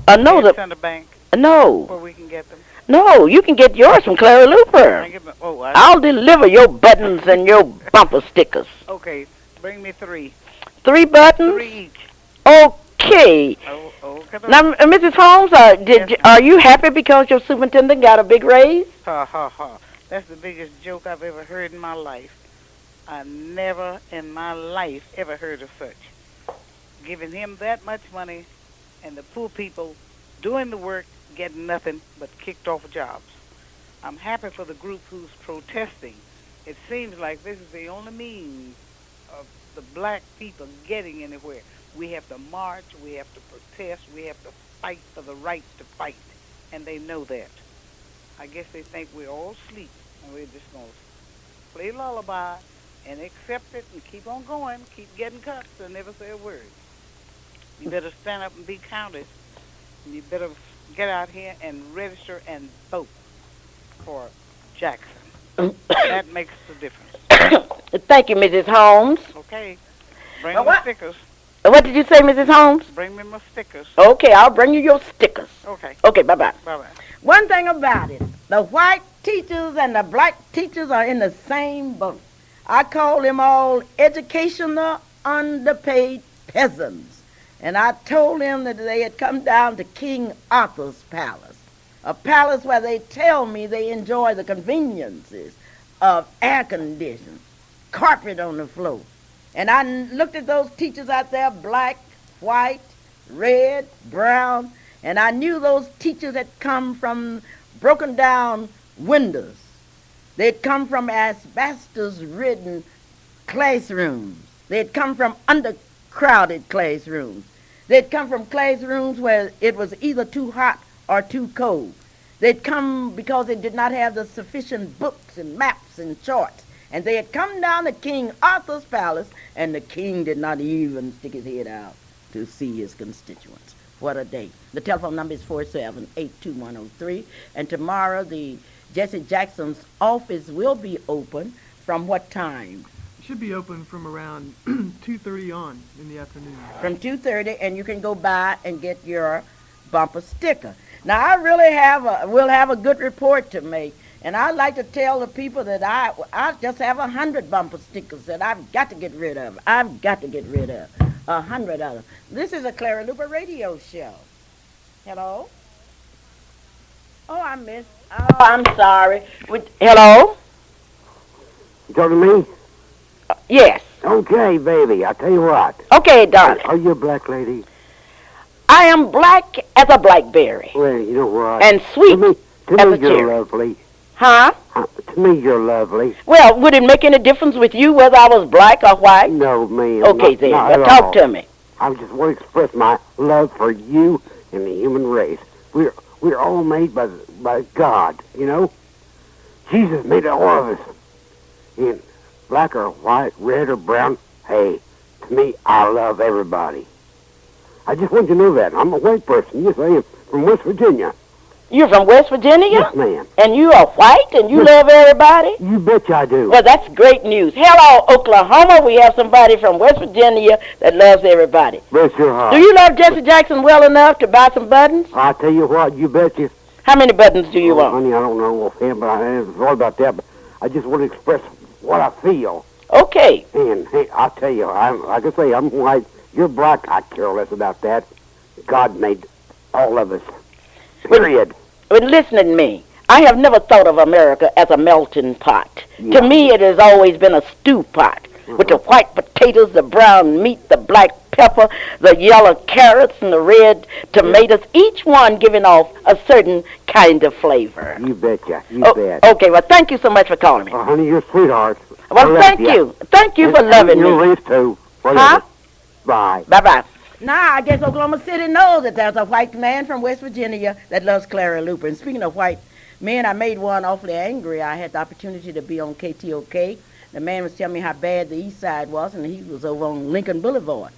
No, Center Bank, no. where we can get them? No, you can get yours from Clara Luper. I get them. Oh, I'll deliver your buttons and your bumper stickers. okay. Bring me 3. 3 buttons? 3 each. Okay. Oh, okay. Now, Mrs. Holmes, are you happy because your superintendent got a big raise? Ha, ha, ha. That's the biggest joke I've ever heard in my life. I never in my life ever heard of such. Giving him that much money and the poor people doing the work getting nothing but kicked off jobs. I'm happy for the group who's protesting. It seems like this is the only means of the black people getting anywhere. We have to march, we have to protest, we have to fight for the right to fight, and they know that. I guess they think we're all asleep, and we're just going to play lullaby and accept it and keep on going, keep getting cuts and never say a word. You better stand up and be counted, and you better get out here and register and vote for Jackson. That makes the difference. Thank you, Mrs. Holmes. Okay. Bring Well, me what? stickers. What did you say, Mrs. Holmes? Bring me my stickers. Okay, I'll bring you your stickers. Okay. Okay, bye-bye. Bye-bye. One thing about it, the white teachers and the black teachers are in the same boat. I call them all educational underpaid peasants. And I told them that they had come down to King Arthur's palace, a palace where they tell me they enjoy the conveniences of air conditioning, carpet on the floor. And I looked at those teachers out there, black, white, red, brown, and I knew those teachers had come from broken down windows. They'd come from asbestos-ridden classrooms. They'd come from undercrowded classrooms. They'd come from classrooms where it was either too hot or too cold. They'd come because they did not have the sufficient books and maps and charts. And they had come down to King Arthur's palace, and the king did not even stick his head out to see his constituents. What a day. The telephone number is 4782103, and tomorrow the Jesse Jackson's office will be open from what time? It should be open from around 2:30 on in the afternoon. From 2:30, and you can go by and get your bumper sticker. Now, I really will have a good report to make, and I'd like to tell the people that I just have 100 bumper stickers that I've got to get rid of. I've got to get rid of 100 of them. This is a Clara Luper radio show. Hello? Oh, I missed. Oh, I'm sorry. Hello? You talking to me? Yes. Okay, baby. I'll tell you what. Okay, darling. Are you a black lady? I am black as a blackberry. Well, you know what? And sweet to as me a you're cherry. lovely. Huh? To me, you're lovely. Well, would it make any difference with you whether I was black or white? No, ma'am. Okay, not, then. Not Well, at talk all. to me. I just want to express my love for you and the human race. We're all made by God, you know? Jesus made all of us. And black or white, red or brown, hey, to me, I love everybody. I just want you to know that. I'm a white person. Yes, I am. From West Virginia. You're from West Virginia? Yes, ma'am. And you are white and you love everybody? You betcha I do. Well, that's great news. Hello, Oklahoma. We have somebody from West Virginia that loves everybody. Bless your heart. Do you love Jesse Jackson well enough to buy some buttons? I tell you what, you betcha. How many buttons do you want? Honey, I don't know offhand, but I'm sorry about that. But I just want to express what I feel. Okay. And hey, I'll tell you, like I say, I'm white. You're black. I care less about that. God made all of us. Period. But listen to me. I have never thought of America as a melting pot. Yeah. To me, it has always been a stew pot with the white potatoes, the brown meat, the black pepper, the yellow carrots, and the red tomatoes, each one giving off a certain kind of flavor. You betcha. You bet. Okay, well, thank you so much for calling me. Oh, honey, you're a sweetheart. Well, thank you. Thank you for loving You're me. raised too. Huh? Bye. Bye-bye. Now, I guess Oklahoma City knows that there's a white man from West Virginia that loves Clara Luper. And speaking of white men, I made one awfully angry. I had the opportunity to be on KTOK. The man was telling me how bad the east side was, and he was over on Lincoln Boulevard.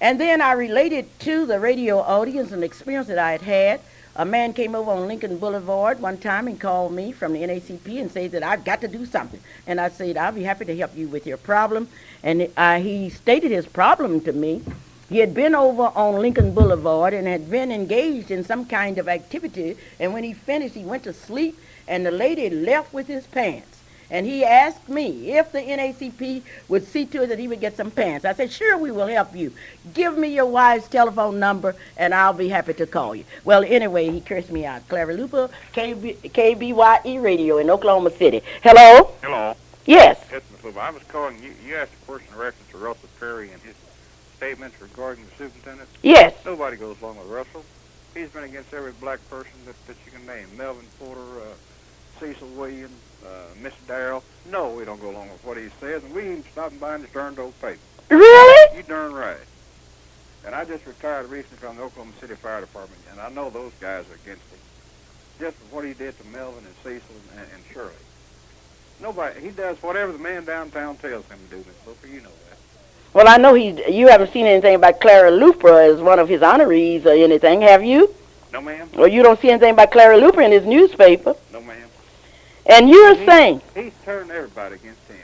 And then I related to the radio audience an experience that I had had. A man came over on Lincoln Boulevard one time and called me from the NACP and said that I've got to do something. And I said, I'll be happy to help you with your problem. And he stated his problem to me. He had been over on Lincoln Boulevard and had been engaged in some kind of activity. And when he finished, he went to sleep, and the lady left with his pants. And he asked me if the NACP would see to it that he would get some pants. I said, sure, we will help you. Give me your wife's telephone number, and I'll be happy to call you. Well, anyway, he cursed me out. Clara Luper, KBYE Radio in Oklahoma City. Hello? Hello. Yes. Yes, Ms. Luper. I was calling you. You asked a question in reference to Russell Perry and his statements regarding the superintendent. Yes. Nobody goes along with Russell. He's been against every black person that you can name. Melvin Porter, Cecil Williams, Mr. Darrell. No, we don't go along with what he says, and we ain't stopping by in this darned old paper. Really? You darn right. And I just retired recently from the Oklahoma City Fire Department, and I know those guys are against him. Just what he did to Melvin and Cecil and Shirley. Nobody, he does whatever the man downtown tells him to do, Ms. Luper. You know that. Well, I know you haven't seen anything about Clara Luper as one of his honorees or anything, have you? No, ma'am. Well, you don't see anything about Clara Luper in his newspaper. No, ma'am. And you're saying, He's turned everybody against him.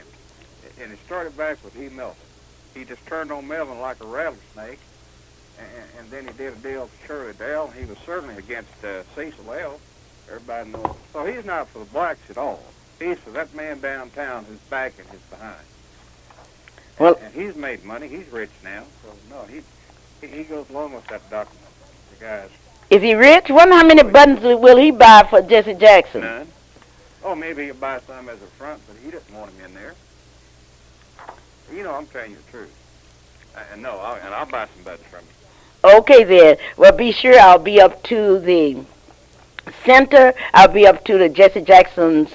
And it started back with E. Melvin. He just turned on Melvin like a rattlesnake, and then he did a deal with Shirley Dale. He was certainly against Cecil L. Everybody knows. So he's not for the blacks at all. He's for that man downtown who's backing his behind. Well, and he's made money. He's rich now. So, no, he goes along with that document. The guys. is he rich? Wonder how many buttons will he buy for Jesse Jackson? None. Oh, maybe he'll buy some as a front, but he doesn't want him in there. You know, I'm telling you the truth. And I'll buy some buttons from you. Okay, then. Well, be sure I'll be up to the center. I'll be up to the Jesse Jackson's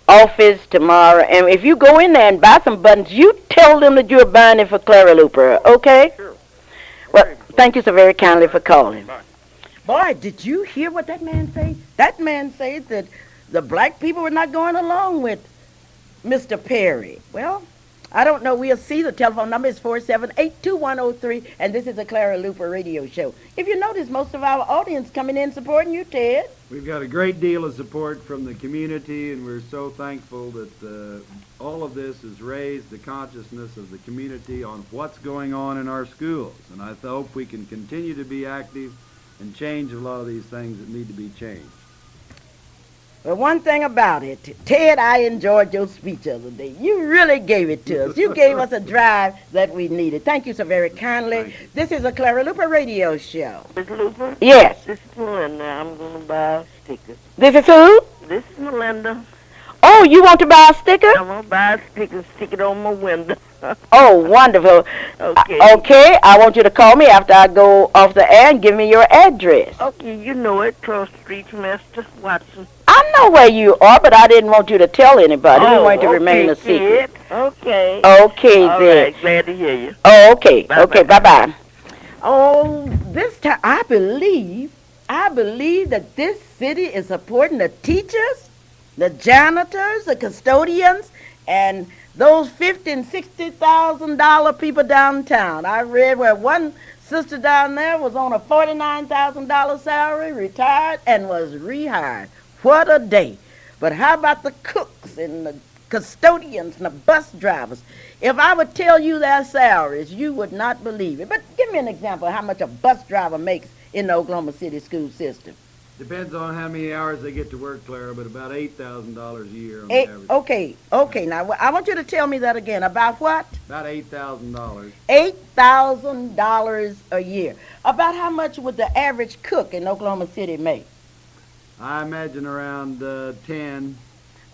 office tomorrow. And if you go in there and buy some buttons, you tell them that you're buying it for Clara Luper, okay? Sure. Well, thank you so very kindly for calling. Bye. Boy, did you hear what that man said? That man said that the black people were not going along with Mr. Perry. Well, I don't know. We'll see. The telephone number is 478-2103, and this is the Clara Luper radio show. If you notice, most of our audience coming in supporting you, Ted. We've got a great deal of support from the community, and we're so thankful that all of this has raised the consciousness of the community on what's going on in our schools. And I hope we can continue to be active and change a lot of these things that need to be changed. Well, one thing about it, Ted, I enjoyed your speech the other day. You really gave it to us. You gave us a drive that we needed. Thank you so very kindly. This is a Clara Luper radio show. Miss Luper? Yes. This is Melinda. I'm going to buy stickers. This is who? This is Melinda. Oh, you want to buy a sticker? I'm going to buy a sticker and stick it on my window. Oh, wonderful. Okay. Okay, I want you to call me after I go off the air and give me your address. Okay, you know it. Cross the street from Esther Watson. I know where you are, but I didn't want you to tell anybody. We want to okay, remain a secret. Kid. Okay. Okay, All then. right, glad to hear you. Oh, okay. Bye-bye. Okay, bye-bye. Oh, this time, I believe that this city is supporting the teachers, the janitors, the custodians, and those $50,000 and $60,000 people downtown. I read where one sister down there was on a $49,000 salary, retired, and was rehired. What a day. But how about the cooks and the custodians and the bus drivers? If I would tell you their salaries, you would not believe it. But give me an example of how much a bus driver makes in the Oklahoma City school system. Depends on how many hours they get to work, Clara, but about $8,000 a year on average. Okay. Now, I want you to tell me that again. About what? About $8,000. $8,000 a year. About how much would the average cook in Oklahoma City make? I imagine around 10.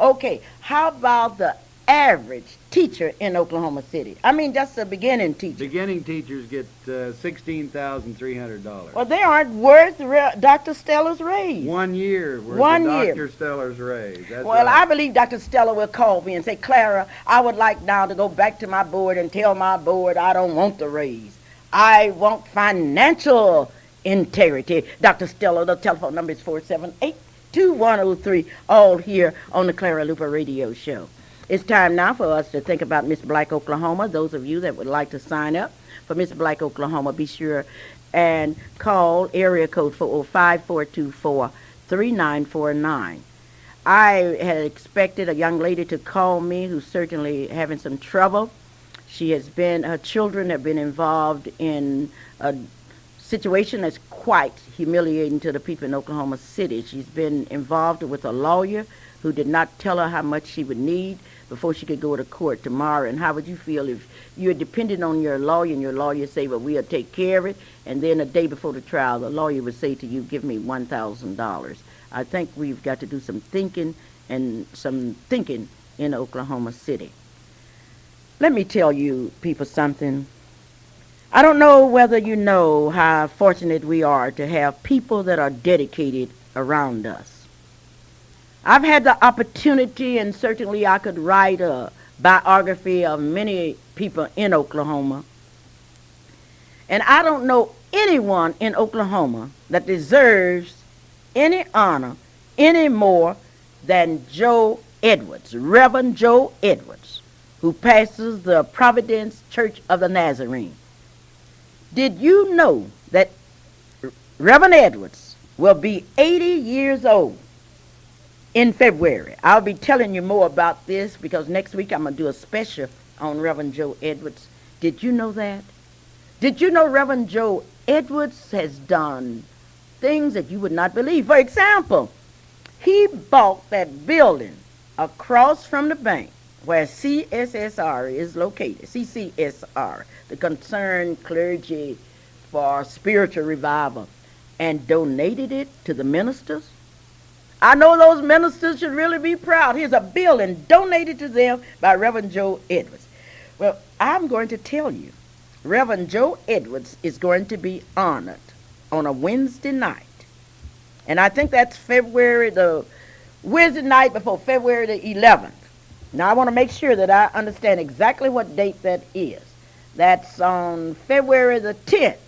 Okay, how about the average teacher in Oklahoma City? I mean, just a beginning teacher. Beginning teachers get $16,300. Well, they aren't worth Dr. Stella's raise. 1 year worth One of year. Dr. Steller's raise. That's Well, right. I believe Dr. Stella will call me and say, Clara, I would like now to go back to my board and tell my board I don't want the raise. I want financial integrity. Dr. Stella, the telephone number is 478-2103, all here on the Clara Luper radio show. It's time now for us to think about Miss Black Oklahoma. Those of you that would like to sign up for Miss Black Oklahoma, be sure and call area code 405-424-3949. I had expected a young lady to call me who's certainly having some trouble. Her children have been involved in a situation that's quite humiliating to the people in Oklahoma City. She's been involved with a lawyer who did not tell her how much she would need before she could go to court tomorrow. And how would you feel if you're dependent on your lawyer and your lawyer say, well, we'll take care of it, and then a day before the trial, the lawyer would say to you, give me $1,000. I think we've got to do some thinking in Oklahoma City. Let me tell you people something. I don't know whether you know how fortunate we are to have people that are dedicated around us. I've had the opportunity, and certainly I could write a biography of many people in Oklahoma. And I don't know anyone in Oklahoma that deserves any honor any more than Joe Edwards, Reverend Joe Edwards, who pastors the Providence Church of the Nazarene. Did you know that Reverend Edwards will be 80 years old in February. I'll be telling you more about this because next week I'm going to do a special on Reverend Joe Edwards. Did you know that? Did you know Reverend Joe Edwards has done things that you would not believe? For example, he bought that building across from the bank where CSSR is located, CCSR, the Concerned Clergy for Spiritual Revival, and donated it to the ministers. I know those ministers should really be proud. Here's a building donated to them by Reverend Joe Edwards. Well, I'm going to tell you, Reverend Joe Edwards is going to be honored on a Wednesday night. And I think that's the Wednesday night before February the 11th. Now, I want to make sure that I understand exactly what date that is. That's on February the 10th.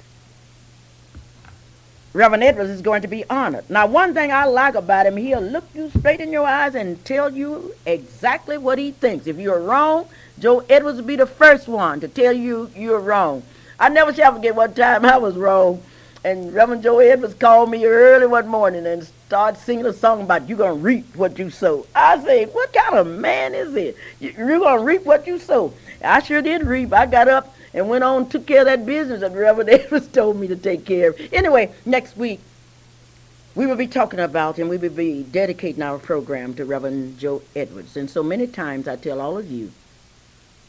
Reverend Edwards is going to be honored. Now, one thing I like about him, he'll look you straight in your eyes and tell you exactly what he thinks. If you're wrong, Joe Edwards will be the first one to tell you you're wrong. I never shall forget one time I was wrong, and Reverend Joe Edwards called me early one morning and started singing a song about you're going to reap what you sow. I said, what kind of man is this? You're going to reap what you sow. I sure did reap. I got up and went on and took care of that business that Reverend Edwards told me to take care of. Anyway, next week, we will be talking about and we will be dedicating our program to Reverend Joe Edwards. And so many times I tell all of you,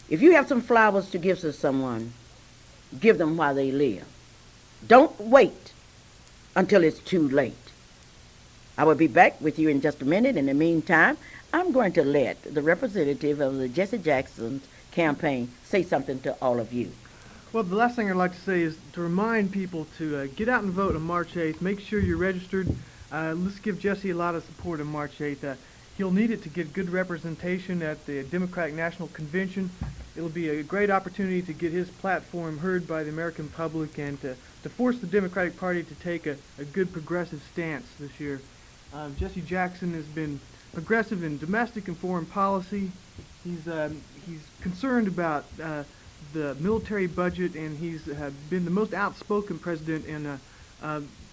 if you have some flowers to give to someone, give them while they live. Don't wait until it's too late. I will be back with you in just a minute. In the meantime, I'm going to let the representative of the Jesse Jackson's campaign say something to all of you. Well, the last thing I'd like to say is to remind people to get out and vote on March 8th. Make sure you're registered. Let's give Jesse a lot of support on March 8th. He'll need it to get good representation at the Democratic National Convention. It'll be a great opportunity to get his platform heard by the American public and to force the Democratic Party to take a good progressive stance this year. Jesse Jackson has been progressive in domestic and foreign policy. He's concerned about the military budget, and he's been the most outspoken president in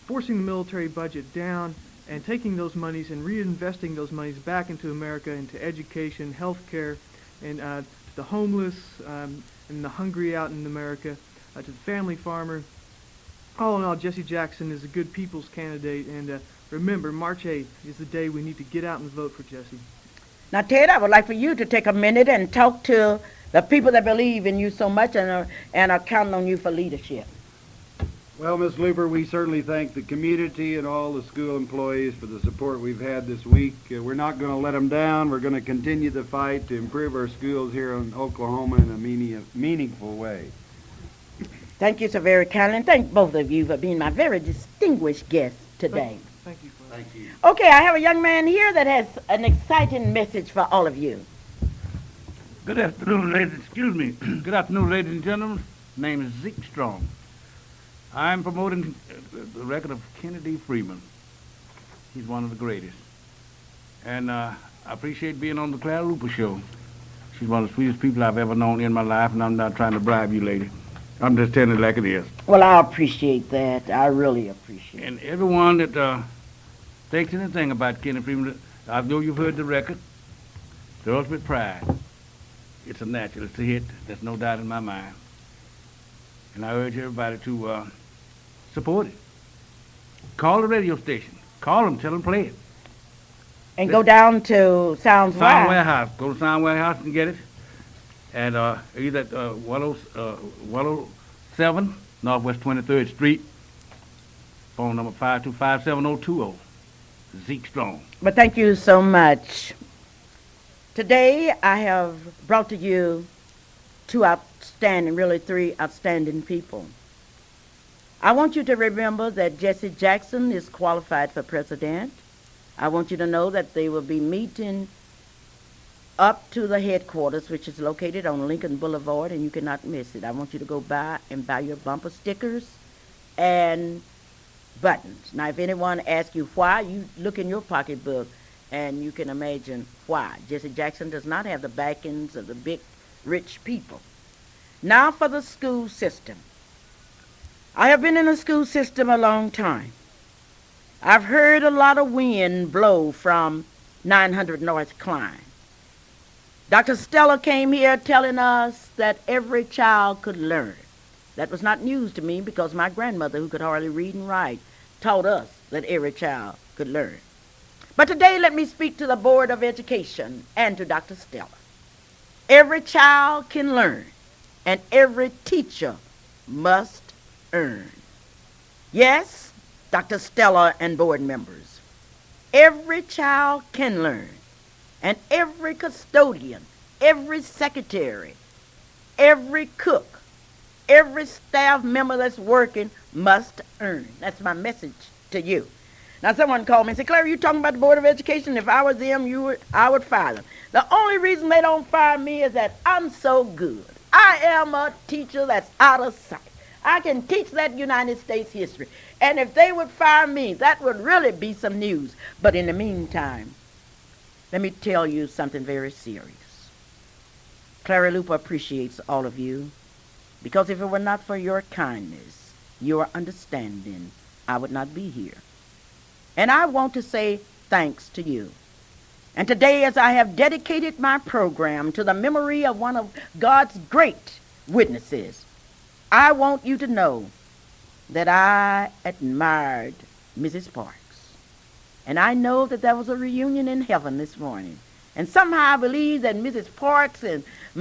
forcing the military budget down and taking those monies and reinvesting those monies back into America, into education, health care, and the homeless and the hungry out in America, to the family farmer. All in all, Jesse Jackson is a good people's candidate, and remember, March 8th is the day we need to get out and vote for Jesse. Now, Ted, I would like for you to take a minute and talk to the people that believe in you so much and are counting on you for leadership. Well, Ms. Luper, we certainly thank the community and all the school employees for the support we've had this week. We're not going to let them down. We're going to continue the fight to improve our schools here in Oklahoma in a meaningful way. Thank you so very kindly, and thank both of you for being my very distinguished guest today. Thank you. Thank you. Okay, I have a young man here that has an exciting message for all of you. Good afternoon, Good afternoon, ladies and gentlemen. My name is Zeke Strong. I'm promoting the record of Kennedy Freeman. He's one of the greatest. And I appreciate being on the Clara Luper show. She's one of the sweetest people I've ever known in my life, and I'm not trying to bribe you, lady. I'm just telling it like it is. Well, I appreciate that. I really appreciate it. And everyone that thinks anything about Kennedy Freeman, I know you've heard the record. Girls with Pride. It's a natural. It's a hit. There's no doubt in my mind. And I urge everybody to support it. Call the radio station. Call them. Tell them play it. And go down to Sound Warehouse. Go to Sound Warehouse and get it. And either at 107 Northwest 23rd Street. Phone number 525-7020. Zeke Strong. But thank you so much. Today I have brought to you three outstanding people. I want you to remember that Jesse Jackson is qualified for president. I want you to know that they will be meeting up to the headquarters, which is located on Lincoln Boulevard, and you cannot miss it. I want you to go by and buy your bumper stickers and buttons. Now, if anyone asks you why, you look in your pocketbook and you can imagine why. Jesse Jackson does not have the backings of the big, rich people. Now for the school system. I have been in the school system a long time. I've heard a lot of wind blow from 900 North Klein. Dr. Stella came here telling us that every child could learn. That was not news to me because my grandmother, who could hardly read and write, taught us that every child could learn. But today let me speak to the Board of Education and to Dr. Stella. Every child can learn, and every teacher must earn. Yes, Dr. Stella and board members, every child can learn, and every custodian, every secretary, every cook, every staff member that's working must earn. That's my message to you. Now, someone called me and said, Clara, you talking about the Board of Education? If I was them, I would fire them. The only reason they don't fire me is that I'm so good. I am a teacher that's out of sight. I can teach that United States history. And if they would fire me, that would really be some news. But in the meantime, let me tell you something very serious. Clara Luper appreciates all of you, because if it were not for your kindness, your understanding, I would not be here. And I want to say thanks to you. And today, as I have dedicated my program to the memory of one of God's great witnesses, I want you to know that I admired Mrs. Parks. And I know that there was a reunion in heaven this morning. And somehow I believe that Mrs. Parks and